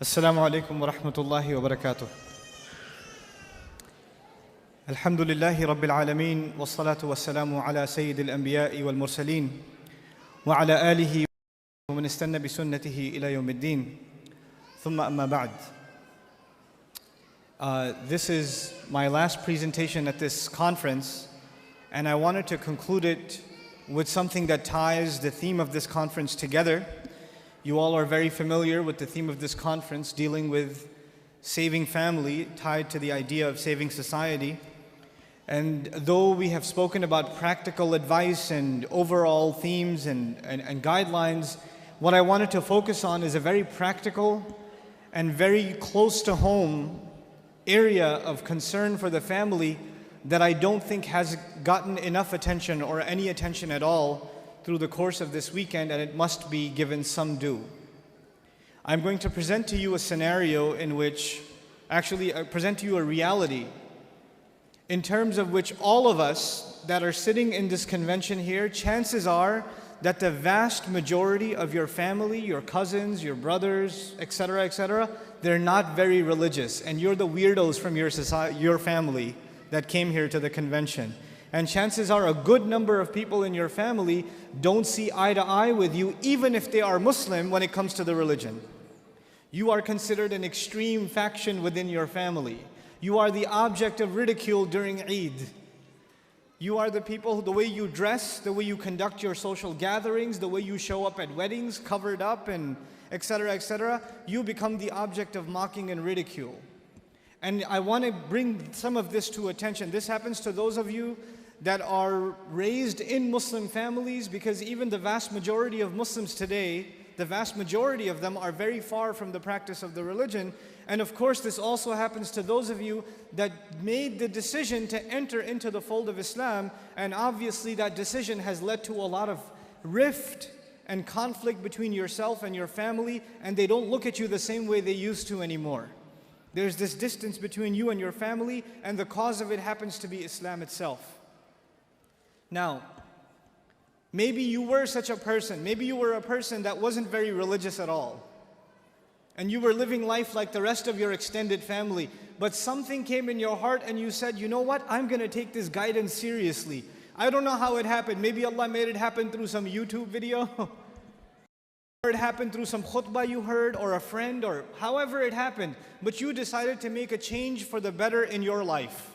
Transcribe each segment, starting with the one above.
السلام عليكم ورحمة الله وبركاته. الحمد لله رب العالمين والصلاة والسلام على سيد الأنبياء والمرسلين وعلى آله ومن استنى بسنته إلى يوم الدين ثم أما بعد. This is my last presentation at this conference, and I wanted to conclude it with something that ties the theme of this conference together. You all are very familiar with the theme of this conference, dealing with saving family, tied to the idea of saving society. And though we have spoken about practical advice and overall themes and guidelines, what I wanted to focus on is a very practical and very close to home area of concern for the family that I don't think has gotten enough attention or any attention at all through the course of this weekend, and it must be given some due. I'm going to present to you a scenario in which, present to you a reality in terms of which all of us that are sitting in this convention here, chances are that the vast majority of your family, your cousins, your brothers, etc., they're not very religious, and you're the weirdos from your family that came here to the convention. And chances are a good number of people in your family don't see eye to eye with you, even if they are Muslim, when it comes to the religion. You are considered an extreme faction within your family. You are the object of ridicule during Eid. You are the people, the way you dress, the way you conduct your social gatherings, the way you show up at weddings, covered up and etc., you become the object of mocking and ridicule. And I want to bring some of this to attention. This happens to those of you that are raised in Muslim families, because even the vast majority of Muslims today, the vast majority of them are very far from the practice of the religion. And of course, this also happens to those of you that made the decision to enter into the fold of Islam, and obviously that decision has led to a lot of rift and conflict between yourself and your family, and they don't look at you the same way they used to anymore. There's this distance between you and your family, and the cause of it happens to be Islam itself. Now, maybe you were such a person. Maybe you were a person that wasn't very religious at all, and you were living life like the rest of your extended family, but something came in your heart and you said, you know what, I'm going to take this guidance seriously. I don't know how it happened. Maybe Allah made it happen through some YouTube video, or it happened through some khutbah you heard, or a friend, or however it happened, but you decided to make a change for the better in your life.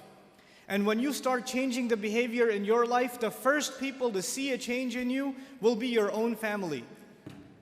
And when you start changing the behavior in your life, the first people to see a change in you will be your own family.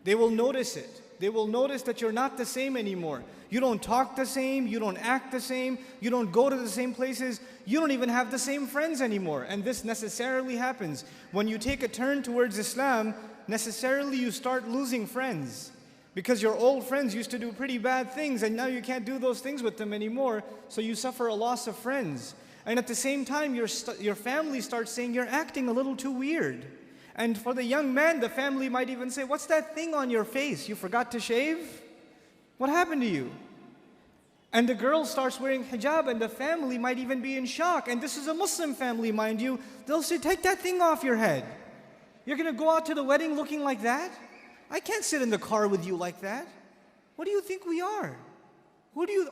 They will notice it. They will notice that you're not the same anymore. You don't talk the same, you don't act the same, you don't go to the same places, you don't even have the same friends anymore. And this necessarily happens. When you take a turn towards Islam, necessarily you start losing friends, because your old friends used to do pretty bad things, and now you can't do those things with them anymore, so you suffer a loss of friends. And at the same time, your family starts saying, you're acting a little too weird. And for the young man, the family might even say, what's that thing on your face? You forgot to shave? What happened to you? And the girl starts wearing hijab, and the family might even be in shock. And this is a Muslim family, mind you. They'll say, take that thing off your head. You're going to go out to the wedding looking like that? I can't sit in the car with you like that. What do you think we are?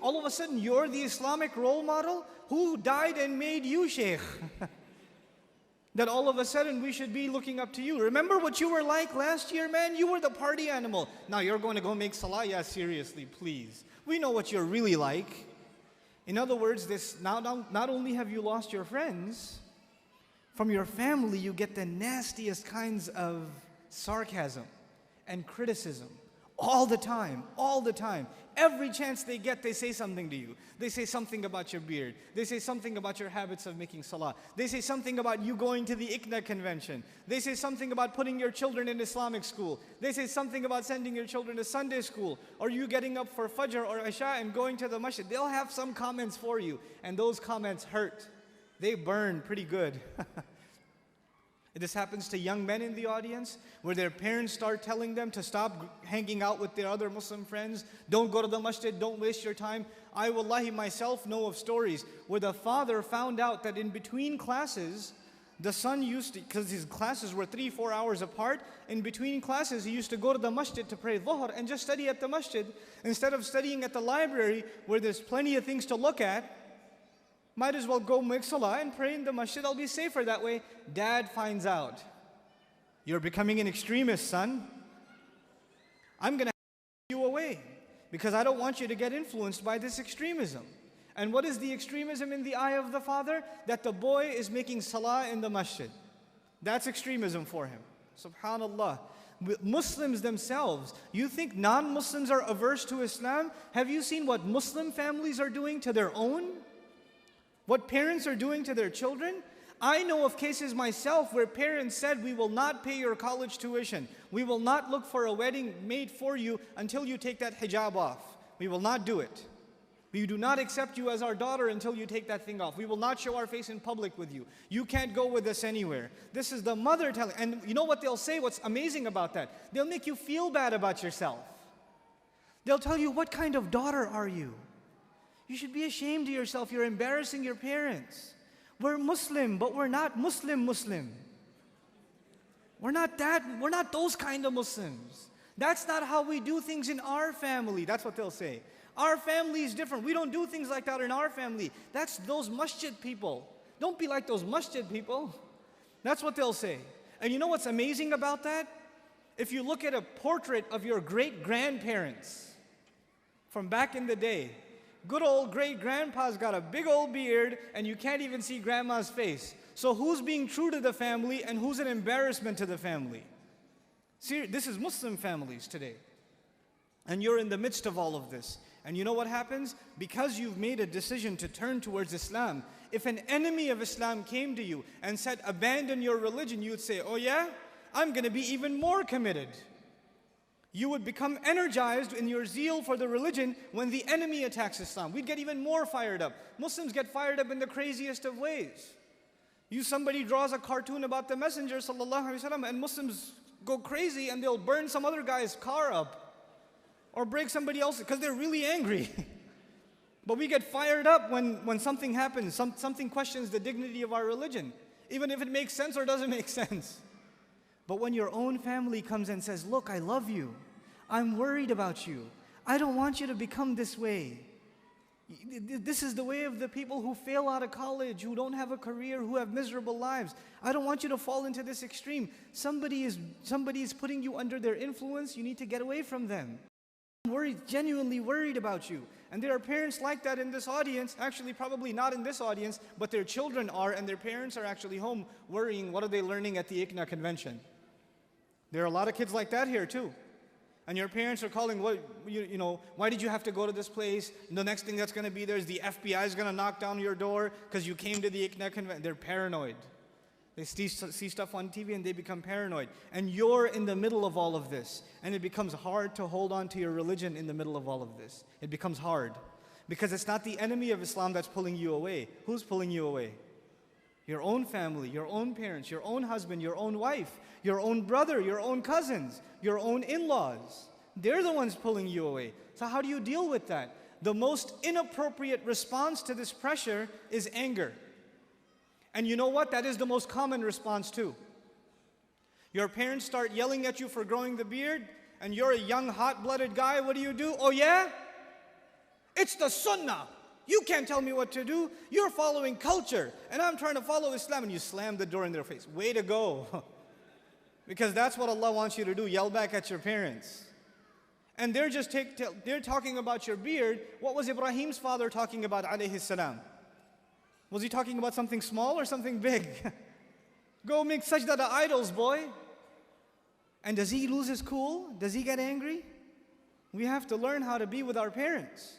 All of a sudden, you're the Islamic role model? Who died and made you sheikh? That all of a sudden we should be looking up to you. Remember what you were like last year, man? You were the party animal. Now you're going to go make salah? Yeah, seriously, please. We know what you're really like. In other words, not only have you lost your friends, from your family you get the nastiest kinds of sarcasm and criticism. All the time. Every chance they get, they say something to you. They say something about your beard. They say something about your habits of making salah. They say something about you going to the ICNA convention. They say something about putting your children in Islamic school. They say something about sending your children to Sunday school, or you getting up for Fajr or Isha and going to the masjid. They'll have some comments for you, and those comments hurt. They burn pretty good. This happens to young men in the audience, where their parents start telling them to stop hanging out with their other Muslim friends. Don't go to the masjid, don't waste your time. I wallahi myself know of stories where the father found out that in between classes, The son used to, because his classes were 3-4 hours apart, in between classes he used to go to the masjid to pray dhuhr and just study at the masjid. Instead of studying at the library where there's plenty of things to look at, might as well go make salah and pray in the masjid. I'll be safer that way. Dad finds out. You're becoming an extremist, son. I'm going to take you away because I don't want you to get influenced by this extremism. And what is the extremism in the eye of the father? That the boy is making salah in the masjid. That's extremism for him. Subhanallah. Muslims themselves, you think non-Muslims are averse to Islam? Have you seen what Muslim families are doing to their own? What parents are doing to their children? I know of cases myself where parents said, we will not pay your college tuition. We will not look for a wedding made for you until you take that hijab off. We will not do it. We do not accept you as our daughter until you take that thing off. We will not show our face in public with you. You can't go with us anywhere. This is the mother telling. And you know what they'll say? What's amazing about that? They'll make you feel bad about yourself. They'll tell you, what kind of daughter are you? You should be ashamed of yourself. You're embarrassing your parents. We're Muslim, but we're not Muslim. We're not those kind of Muslims. That's not how we do things in our family. That's what they'll say. Our family is different. We don't do things like that in our family. That's those masjid people. Don't be like those masjid people. That's what they'll say. And you know what's amazing about that? If you look at a portrait of your great-grandparents from back in the day, good old great-grandpa's got a big old beard and you can't even see grandma's face. So who's being true to the family and who's an embarrassment to the family? See, this is Muslim families today. And you're in the midst of all of this. And you know what happens? Because you've made a decision to turn towards Islam, if an enemy of Islam came to you and said, abandon your religion, you would say, oh yeah? I'm going to be even more committed. You would become energized in your zeal for the religion when the enemy attacks Islam. We'd get even more fired up. Muslims get fired up in the craziest of ways. Somebody draws a cartoon about the Messenger ﷺ, and Muslims go crazy and they'll burn some other guy's car up or break somebody else's because they're really angry. But we get fired up when something happens, something questions the dignity of our religion, even if it makes sense or doesn't make sense. But when your own family comes and says, look, I love you, I'm worried about you, I don't want you to become this way. This is the way of the people who fail out of college, who don't have a career, who have miserable lives. I don't want you to fall into this extreme. Somebody is putting you under their influence. You need to get away from them. I'm worried, genuinely worried about you. And there are parents like that in this audience, actually probably not in this audience, but their children are, and their parents are actually home worrying, what are they learning at the ICNA convention? There are a lot of kids like that here too. And your parents are calling, why did you have to go to this place? The next thing that's going to be there is the FBI is going to knock down your door because you came to the ICNA convention. They're paranoid. They see stuff on TV and they become paranoid. And you're in the middle of all of this. And it becomes hard to hold on to your religion in the middle of all of this. It becomes hard. Because it's not the enemy of Islam that's pulling you away. Who's pulling you away? Your own family, your own parents, your own husband, your own wife, your own brother, your own cousins, your own in-laws. They're the ones pulling you away. So how do you deal with that? The most inappropriate response to this pressure is anger. And you know what? That is the most common response too. Your parents start yelling at you for growing the beard, and you're a young, hot-blooded guy. What do? Oh yeah? It's the sunnah. You can't tell me what to do. You're following culture, and I'm trying to follow Islam, and you slam the door in their face. Way to go. Because that's what Allah wants you to do, yell back at your parents. And they're talking about your beard. What was Ibrahim's father talking about, alayhi salam? Was he talking about something small or something big? Go make sajda to idols, boy. And does he lose his cool? Does he get angry? We have to learn how to be with our parents.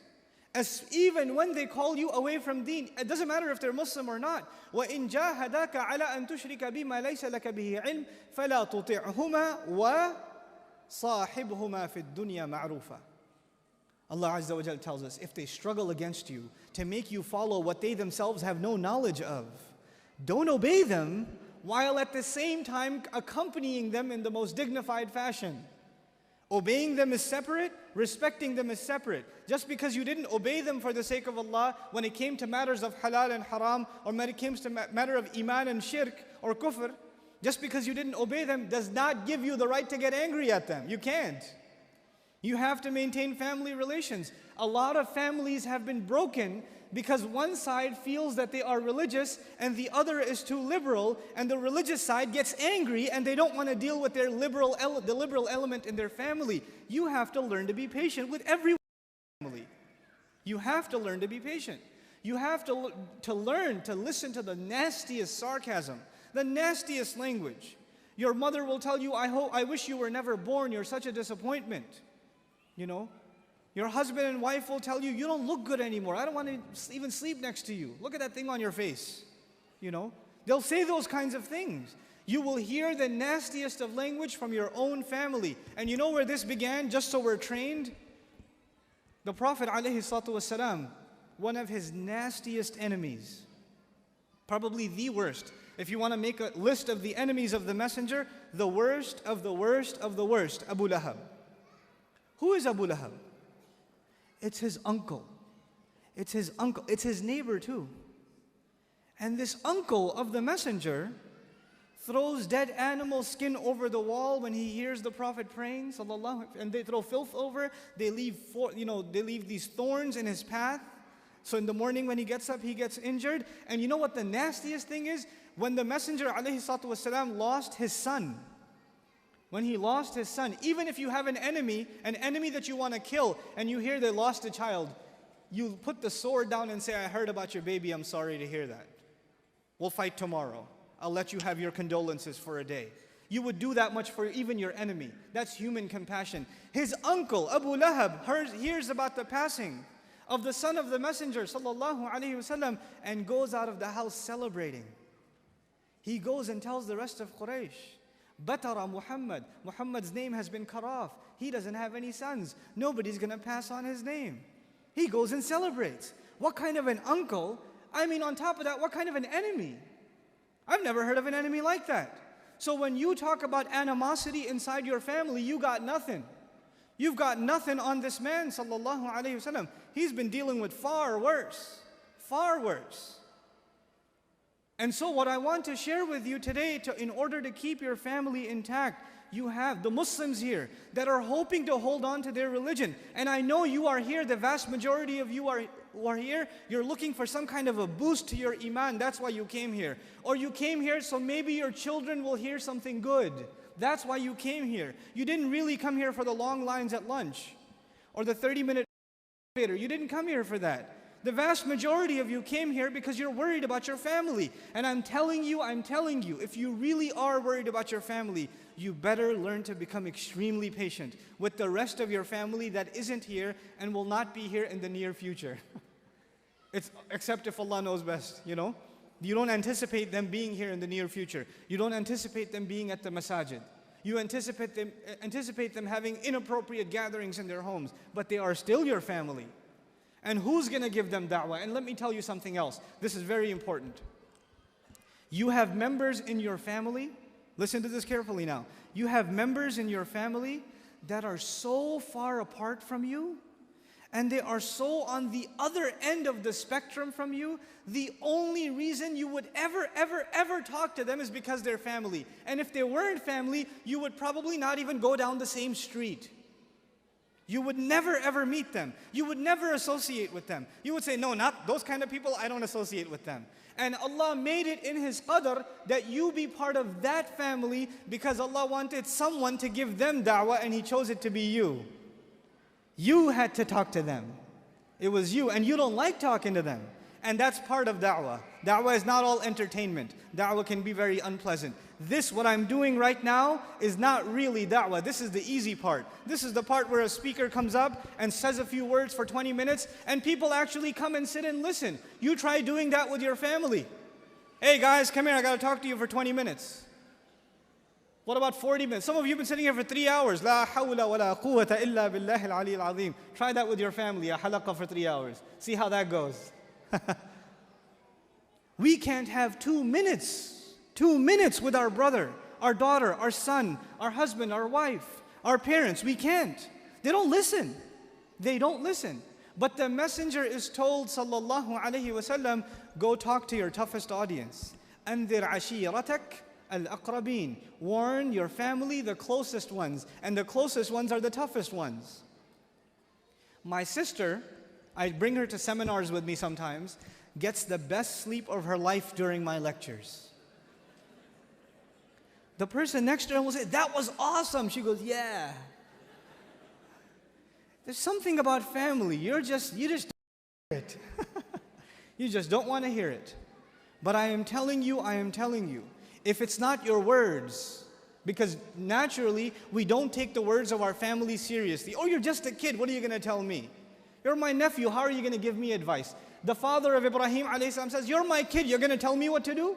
Even when they call you away from deen, it doesn't matter if they're Muslim or not. وَإِن جَاهَدَاكَ عَلَىٰ أَن تُشْرِكَ بِمَا لَيْسَ لَكَ بِهِ عِلْمٍ فَلَا تُطِعْهُمَا وَصَاحِبْهُمَا فِي الدُّنْيَا مَعْرُوفًا. Allah Azza wa Jal tells us, if they struggle against you to make you follow what they themselves have no knowledge of, don't obey them while at the same time accompanying them in the most dignified fashion. Obeying them is separate, respecting them is separate. Just because you didn't obey them for the sake of Allah when it came to matters of halal and haram, or when it came to matter of iman and shirk or kufr, just because you didn't obey them does not give you the right to get angry at them. You can't. You have to maintain family relations. A lot of families have been broken because one side feels that they are religious and the other is too liberal, and the religious side gets angry and they don't want to deal with the liberal element in their family. You have to learn to be patient with every family. You have to learn to be patient. You have to learn to listen to the nastiest sarcasm, the nastiest language. Your mother will tell you, I wish you were never born, you're such a disappointment. You know? Your husband and wife will tell you, you don't look good anymore. I don't want to even sleep next to you. Look at that thing on your face. You know? They'll say those kinds of things. You will hear the nastiest of language from your own family. And you know where this began, just so we're trained? The Prophet ﷺ, one of his nastiest enemies, probably the worst. If you want to make a list of the enemies of the Messenger, the worst of the worst of the worst, Abu Lahab. Who is Abu Lahab? It's his uncle. It's his uncle. It's his neighbor too. And this uncle of the Messenger throws dead animal skin over the wall when he hears the Prophet praying, sallallahu, and they throw filth over. They leave, they leave these thorns in his path. So in the morning when he gets up, he gets injured. And you know what the nastiest thing is? When the Messenger ﷺ lost his son, when he lost his son, even if you have an enemy that you want to kill, and you hear they lost a child, you put the sword down and say, I heard about your baby, I'm sorry to hear that. We'll fight tomorrow. I'll let you have your condolences for a day. You would do that much for even your enemy. That's human compassion. His uncle, Abu Lahab, hears about the passing of the son of the Messenger, sallallahu alaihi wasallam, and goes out of the house celebrating. He goes and tells the rest of Quraysh, Batara Muhammad. Muhammad's name has been cut off. He doesn't have any sons. Nobody's going to pass on his name. He goes and celebrates. What kind of an uncle? I mean, on top of that, what kind of an enemy? I've never heard of an enemy like that. So when you talk about animosity inside your family, you got nothing. You've got nothing on this man, sallallahu alaihi wasallam. He's been dealing with far worse. Far worse. And so what I want to share with you today, in order to keep your family intact, you have the Muslims here that are hoping to hold on to their religion. And I know you are here, the vast majority of you who are here, you're looking for some kind of a boost to your iman. That's why you came here. Or you came here so maybe your children will hear something good. That's why you came here. You didn't really come here for the long lines at lunch or the 30-minute elevator. You didn't come here for that. The vast majority of you came here because you're worried about your family. And I'm telling you, if you really are worried about your family, you better learn to become extremely patient with the rest of your family that isn't here and will not be here in the near future. Except if Allah knows best, you know. You don't anticipate them being here in the near future. You don't anticipate them being at the masajid. You anticipate them having inappropriate gatherings in their homes, but they are still your family. And who's going to give them da'wah? And let me tell you something else. This is very important. You have members in your family. Listen to this carefully now. You have members in your family that are so far apart from you, and they are so on the other end of the spectrum from you. The only reason you would ever talk to them is because they're family. And if they weren't family, you would probably not even go down the same street. You would never ever meet them. You would never associate with them. You would say, no, not those kind of people, I don't associate with them. And Allah made it in His qadr that you be part of that family because Allah wanted someone to give them da'wah and He chose it to be you. You had to talk to them. It was you, and you don't like talking to them. And that's part of da'wah. Da'wah is not all entertainment. Da'wah can be very unpleasant. What I'm doing right now, is not really da'wah. This is the easy part. This is the part where a speaker comes up and says a few words for 20 minutes, and people actually come and sit and listen. You try doing that with your family. Hey guys, come here, I got to talk to you for 20 minutes. What about 40 minutes? Some of you have been sitting here for 3 hours. La hawla wa la quwwata illa billahi al-ali al-azim. Try that with your family, a halaqah for 3 hours. See how that goes. We can't have 2 minutes with our brother, our daughter, our son, our husband, our wife, Our parents, we can't. They don't listen. They don't listen. But the messenger is told, sallallahu alayhi wasallam, go talk to your toughest audience. أَنذِرْ عَشِيرَتَكَ الْأَقْرَبِينَ. Warn your family, the closest ones. And the closest ones are the toughest ones. My sister, I bring her to seminars with me sometimes, gets the best sleep of her life during my lectures. The person next to her will say, that was awesome. She goes, yeah. There's something about family. You just don't hear it. You just don't want to hear it. But I am telling you, if it's not your words, because naturally we don't take the words of our family seriously. Oh, you're just a kid, what are you going to tell me? You're my nephew, how are you going to give me advice? The father of Ibrahim alayhi salam says, you're my kid, you're going to tell me what to do?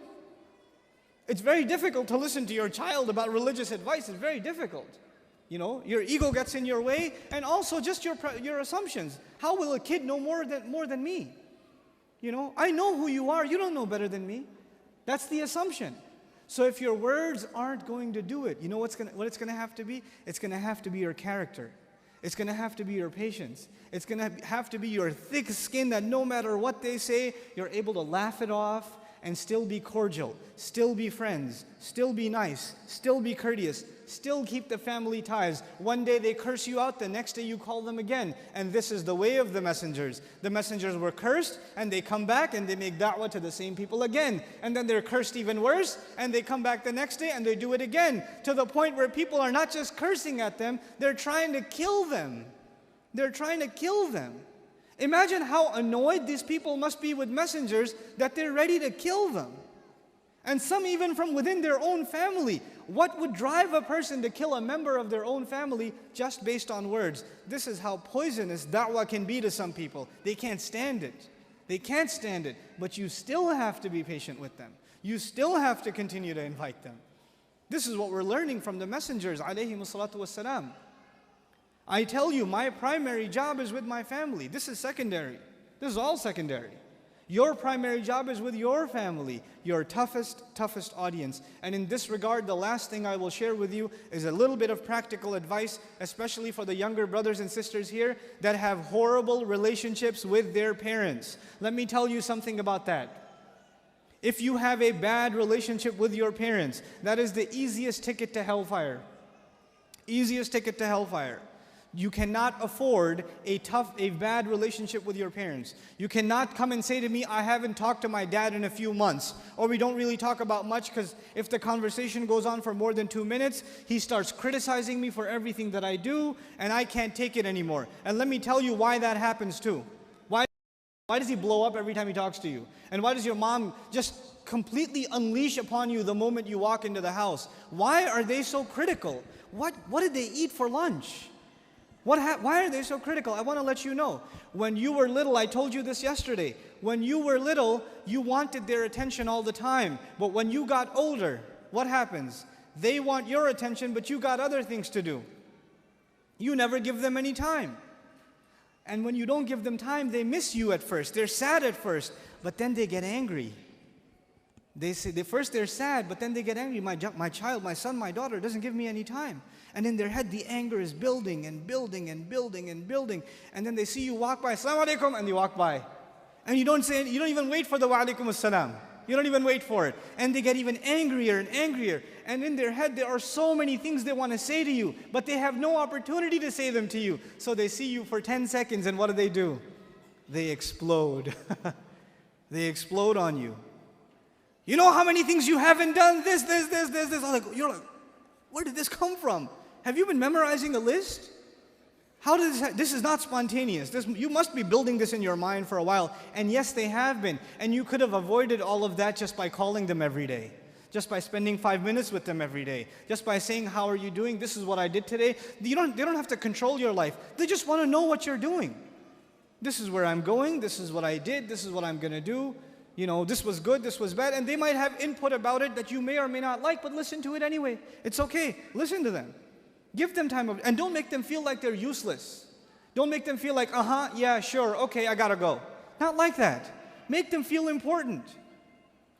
It's very difficult to listen to your child about religious advice. It's very difficult. You know, your ego gets in your way, and also just your assumptions. How will a kid know more than me? You know, I know who you are. You don't know better than me. That's the assumption. So if your words aren't going to do it, you know what it's going to have to be? It's going to have to be your character. It's going to have to be your patience. It's going to have to be your thick skin that no matter what they say, you're able to laugh it off and still be cordial, still be friends, still be nice, still be courteous, still keep the family ties. One day they curse you out, the next day you call them again. And this is the way of the messengers. The messengers were cursed, and they come back and they make da'wah to the same people again. And then they're cursed even worse, and they come back the next day and they do it again. To the point where people are not just cursing at them, they're trying to kill them. They're trying to kill them. Imagine how annoyed these people must be with messengers that they're ready to kill them. And some even from within their own family. What would drive a person to kill a member of their own family just based on words? This is how poisonous da'wah can be to some people. They can't stand it. They can't stand it. But you still have to be patient with them. You still have to continue to invite them. This is what we're learning from the messengers, alayhimu salatu wassalam. I tell you, my primary job is with my family. This is secondary. This is all secondary. Your primary job is with your family, your toughest audience. And in this regard, the last thing I will share with you is a little bit of practical advice, especially for the younger brothers and sisters here that have horrible relationships with their parents. Let me tell you something about that. If you have a bad relationship with your parents, that is the easiest ticket to hellfire. Easiest ticket to hellfire. You cannot afford a bad relationship with your parents. You cannot come and say to me, I haven't talked to my dad in a few months, or we don't really talk about much because if the conversation goes on for more than 2 minutes, he starts criticizing me for everything that I do, and I can't take it anymore. And let me tell you why that happens too. Why does he blow up every time he talks to you? And why does your mom just completely unleash upon you the moment you walk into the house? Why are they so critical? What did they eat for lunch? Why are they so critical? I want to let you know. When you were little, I told you this yesterday. When you were little, you wanted their attention all the time. But when you got older, what happens? They want your attention, but you got other things to do. You never give them any time. And when you don't give them time, they miss you at first. They're sad at first, but then they get angry. First they're sad, but then they get angry. My child, my son, my daughter doesn't give me any time. And in their head, the anger is building and building and building and building. And then they see you walk by, Assalamu alaikum, and you walk by. And you don't even wait for the wa alaikum assalam. You don't even wait for it. And they get even angrier and angrier. And in their head, there are so many things they want to say to you, but they have no opportunity to say them to you. So they see you for 10 seconds, and what do? They explode. They explode on you. You know how many things you haven't done? This. You're like, where did this come from? Have you been memorizing a list? How does this is not spontaneous. You must be building this in your mind for a while. And yes, they have been. And you could have avoided all of that just by calling them every day. Just by spending 5 minutes with them every day. Just by saying, how are you doing? This is what I did today. They don't have to control your life. They just want to know what you're doing. This is where I'm going. This is what I did. This is what I'm going to do. You know, this was good, this was bad. And they might have input about it that you may or may not like, but listen to it anyway. It's okay. Listen to them. Give them time. And don't make them feel like they're useless. Don't make them feel like, yeah, sure, okay, I gotta go. Not like that. Make them feel important.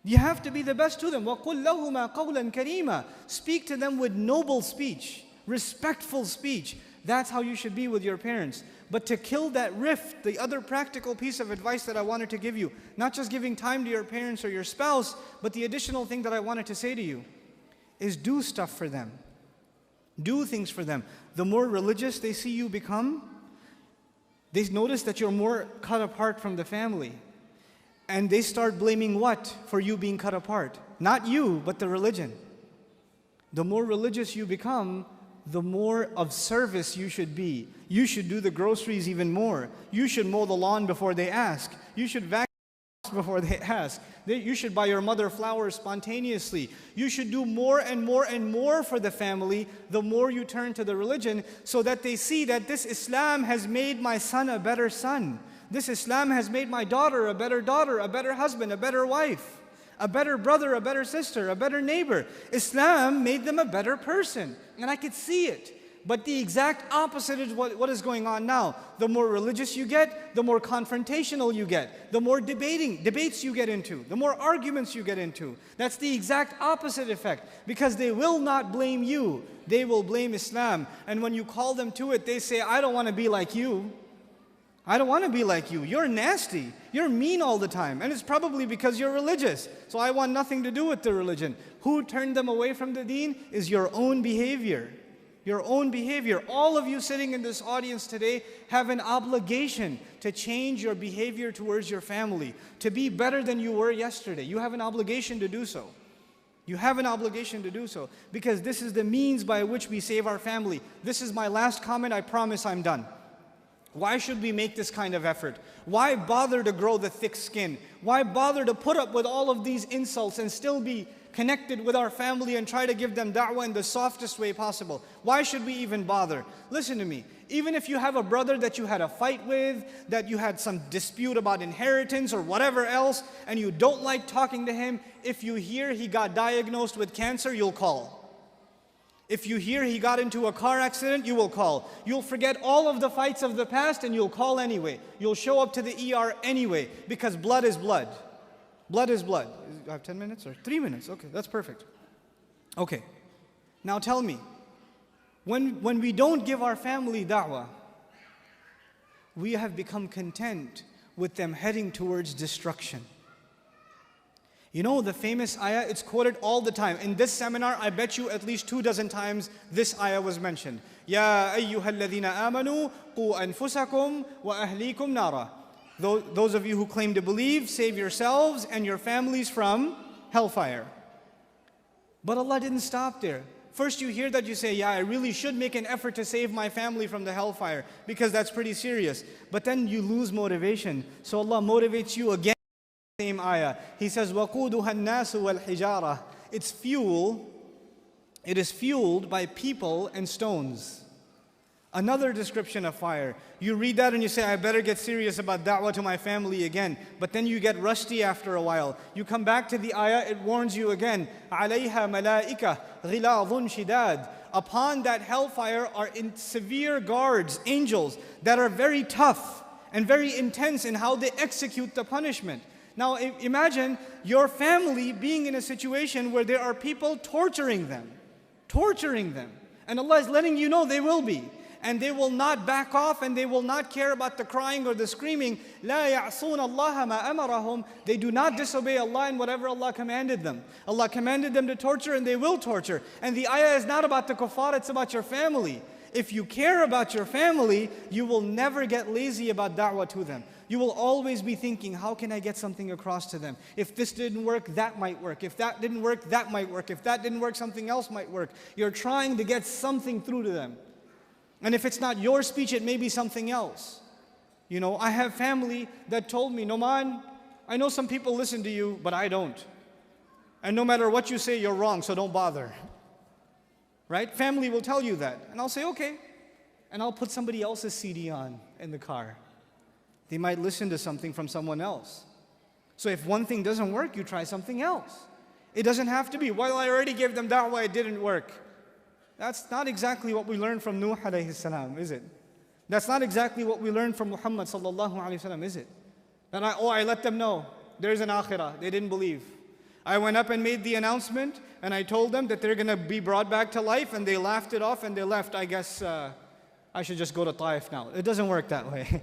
You have to be the best to them. وَقُلْ لَهُمَا قَوْلًا كَرِيمًا. Speak to them with noble speech. respectful speech. That's how you should be with your parents. But to kill that rift, the other practical piece of advice that I wanted to give you, not just giving time to your parents or your spouse, but the additional thing that I wanted to say to you is do stuff for them. Do things for them. The more religious they see you become, they notice that you're more cut apart from the family. And they start blaming what for you being cut apart? Not you, but the religion. The more religious you become, the more of service you should be. You should do the groceries even more. You should mow the lawn before they ask. You should vacuum before they ask. You should buy your mother flowers spontaneously. You should do more and more and more for the family the more you turn to the religion, so that they see that this Islam has made my son a better son. This Islam has made my daughter, a better husband, a better wife, a better brother, a better sister, a better neighbor. Islam made them a better person. And I could see it. But the exact opposite is what is going on now. The more religious you get, the more confrontational you get, the more debates you get into, the more arguments you get into. That's the exact opposite effect. Because they will not blame you. They will blame Islam. And when you call them to it, they say, I don't want to be like you. I don't want to be like you. You're nasty. You're mean all the time. And it's probably because you're religious. So I want nothing to do with the religion. Who turned them away from the deen is your own behavior. Your own behavior. All of you sitting in this audience today have an obligation to change your behavior towards your family, to be better than you were yesterday. You have an obligation to do so. You have an obligation to do so, because this is the means by which we save our family. This is my last comment. I promise I'm done. Why should we make this kind of effort? Why bother to grow the thick skin? Why bother to put up with all of these insults and still be connected with our family and try to give them da'wah in the softest way possible? Why should we even bother? Listen to me. Even if you have a brother that you had a fight with, that you had some dispute about inheritance or whatever else, and you don't like talking to him, if you hear he got diagnosed with cancer, you'll call. If you hear he got into a car accident, you will call. You'll forget all of the fights of the past and you'll call anyway. You'll show up to the ER anyway, because blood is blood. Blood is blood. I have 10 minutes or 3 minutes? Okay, that's perfect. Okay, now tell me, when we don't give our family da'wah, we have become content with them heading towards destruction. You know the famous ayah, it's quoted all the time. In this seminar, I bet you at least 24 times this ayah was mentioned. Ya ayyuhal ladhina amanu, qu anfusakum wa ahlikum nara. Those of you who claim to believe, save yourselves and your families from hellfire. But Allah didn't stop there. First you hear that, you say, yeah, I really should make an effort to save my family from the hellfire, because that's pretty serious. But then you lose motivation. So Allah motivates you again. Same ayah. He says, وَقُودُهَا النَّاسُ وَالْحِجَارَةِ. Its fuel, it is fueled by people and stones. Another description of fire. You read that and you say, I better get serious about da'wah to my family again. But then you get rusty after a while. You come back to the ayah, it warns you again. عَلَيْهَا مَلَائِكَةٌ غِلَاظٌ شِدَادٌ. Upon that hellfire are severe guards, angels, that are very tough and very intense in how they execute the punishment. Now imagine your family being in a situation where there are people torturing them. And Allah is letting you know they will be. And they will not back off, and they will not care about the crying or the screaming. لا يعصون الله ما أمرهم. They do not disobey Allah in whatever Allah commanded them. Allah commanded them to torture, and they will torture. And the ayah is not about the kuffar, it's about your family. If you care about your family, you will never get lazy about da'wah to them. You will always be thinking, how can I get something across to them? If this didn't work, that might work. If that didn't work, that might work. If that didn't work, something else might work. You're trying to get something through to them. And if it's not your speech, it may be something else. You know, I have family that told me, Nouman, I know some people listen to you, but I don't. And no matter what you say, you're wrong, so don't bother. Right? Family will tell you that. And I'll say, okay. And I'll put somebody else's CD on in the car. They might listen to something from someone else. So if one thing doesn't work, you try something else. It doesn't have to be, well, I already gave them da'wah, it didn't work. That's not exactly what we learned from Nuh alayhi salam, is it? That's not exactly what we learned from Muhammad sallallahu alayhi wasallam, is it? That I let them know, there's an akhirah, they didn't believe. I went up and made the announcement, and I told them that they're going to be brought back to life, and they laughed it off and they left. I guess I should just go to Taif now. It doesn't work that way.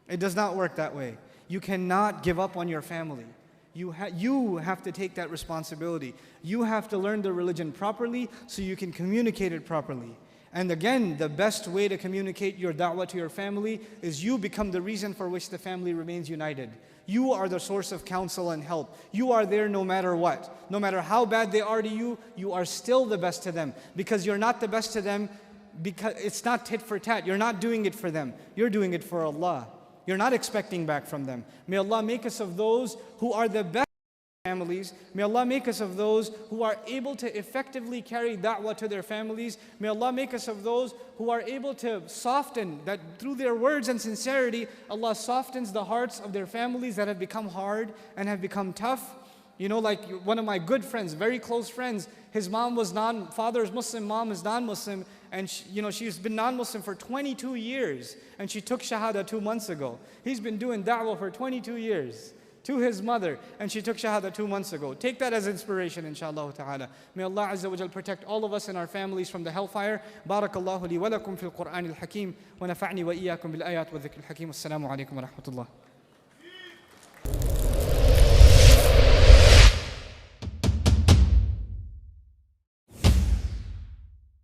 It does not work that way. You cannot give up on your family. You have to take that responsibility. You have to learn the religion properly so you can communicate it properly. And again, the best way to communicate your da'wah to your family is you become the reason for which the family remains united. You are the source of counsel and help. You are there no matter what. No matter how bad they are to you, you are still the best to them. Because you're not the best to them, because it's not tit for tat. You're not doing it for them. You're doing it for Allah. You're not expecting back from them. May Allah make us of those who are the best families. May Allah make us of those who are able to effectively carry da'wah to their families. May Allah make us of those who are able to soften, that through their words and sincerity, Allah softens the hearts of their families that have become hard and have become tough. You know, like one of my good friends, very close friends, his mom was father is Muslim, mom is non-Muslim, and she's been non-Muslim for 22 years, and she took Shahada 2 months ago. He's been doing da'wah for 22 years to his mother, and she took Shahada 2 months ago. Take that as inspiration, inshallah ta'ala. May Allah Azza wa Jal protect all of us and our families from the hellfire. Barakallahu li wa lakum fil Qur'an al-Hakim, wa nafa'ni wa iyyakum bil ayat wa dhikr al-Hakim. Assalamu alaikum wa rahmatullah.